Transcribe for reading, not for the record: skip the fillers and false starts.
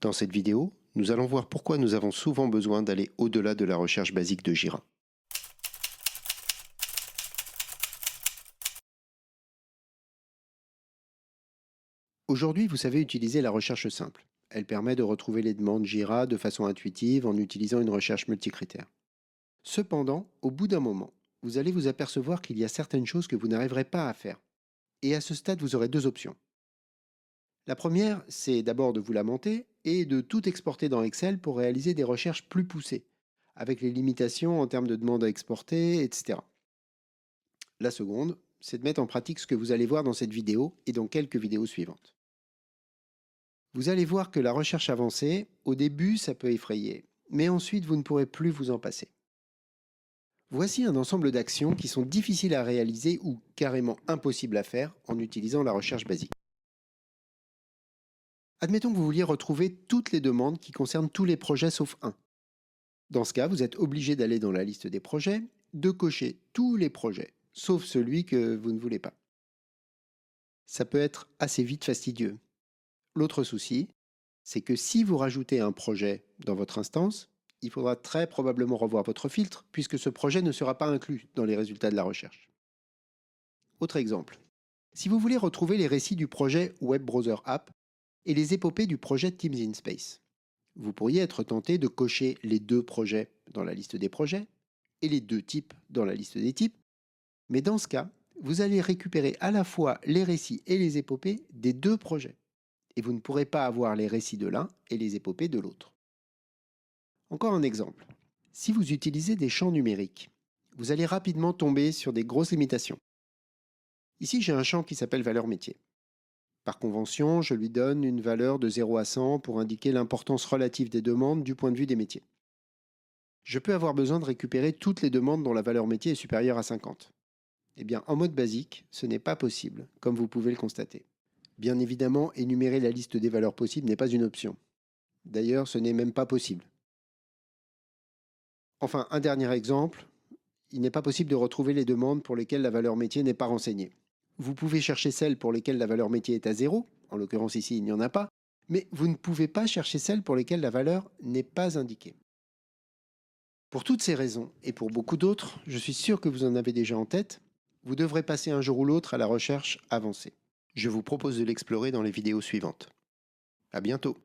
Dans cette vidéo, nous allons voir pourquoi nous avons souvent besoin d'aller au-delà de la recherche basique de Jira. Aujourd'hui, vous savez utiliser la recherche simple. Elle permet de retrouver les demandes Jira de façon intuitive en utilisant une recherche multicritère. Cependant, au bout d'un moment, vous allez vous apercevoir qu'il y a certaines choses que vous n'arriverez pas à faire. Et à ce stade, vous aurez deux options. La première, c'est d'abord de vous lamenter et de tout exporter dans Excel pour réaliser des recherches plus poussées, avec les limitations en termes de demandes à exporter, etc. La seconde, c'est de mettre en pratique ce que vous allez voir dans cette vidéo et dans quelques vidéos suivantes. Vous allez voir que la recherche avancée, au début, ça peut effrayer, mais ensuite, vous ne pourrez plus vous en passer. Voici un ensemble d'actions qui sont difficiles à réaliser ou carrément impossibles à faire en utilisant la recherche basique. Admettons que vous vouliez retrouver toutes les demandes qui concernent tous les projets sauf un. Dans ce cas, vous êtes obligé d'aller dans la liste des projets, de cocher tous les projets, sauf celui que vous ne voulez pas. Ça peut être assez vite fastidieux. L'autre souci, c'est que si vous rajoutez un projet dans votre instance, il faudra très probablement revoir votre filtre puisque ce projet ne sera pas inclus dans les résultats de la recherche. Autre exemple. Si vous voulez retrouver les récits du projet Web Browser App et les épopées du projet Teams in Space, vous pourriez être tenté de cocher les deux projets dans la liste des projets et les deux types dans la liste des types, mais dans ce cas, vous allez récupérer à la fois les récits et les épopées des deux projets, et vous ne pourrez pas avoir les récits de l'un et les épopées de l'autre. Encore un exemple. Si vous utilisez des champs numériques, vous allez rapidement tomber sur des grosses limitations. Ici, j'ai un champ qui s'appelle valeur métier. Par convention, je lui donne une valeur de 0 à 100 pour indiquer l'importance relative des demandes du point de vue des métiers. Je peux avoir besoin de récupérer toutes les demandes dont la valeur métier est supérieure à 50. Eh bien, en mode basique, ce n'est pas possible, comme vous pouvez le constater. Bien évidemment, énumérer la liste des valeurs possibles n'est pas une option. D'ailleurs, ce n'est même pas possible. Enfin, un dernier exemple, il n'est pas possible de retrouver les demandes pour lesquelles la valeur métier n'est pas renseignée. Vous pouvez chercher celles pour lesquelles la valeur métier est à 0, en l'occurrence ici il n'y en a pas, mais vous ne pouvez pas chercher celles pour lesquelles la valeur n'est pas indiquée. Pour toutes ces raisons, et pour beaucoup d'autres, je suis sûr que vous en avez déjà en tête, vous devrez passer un jour ou l'autre à la recherche avancée. Je vous propose de l'explorer dans les vidéos suivantes. À bientôt!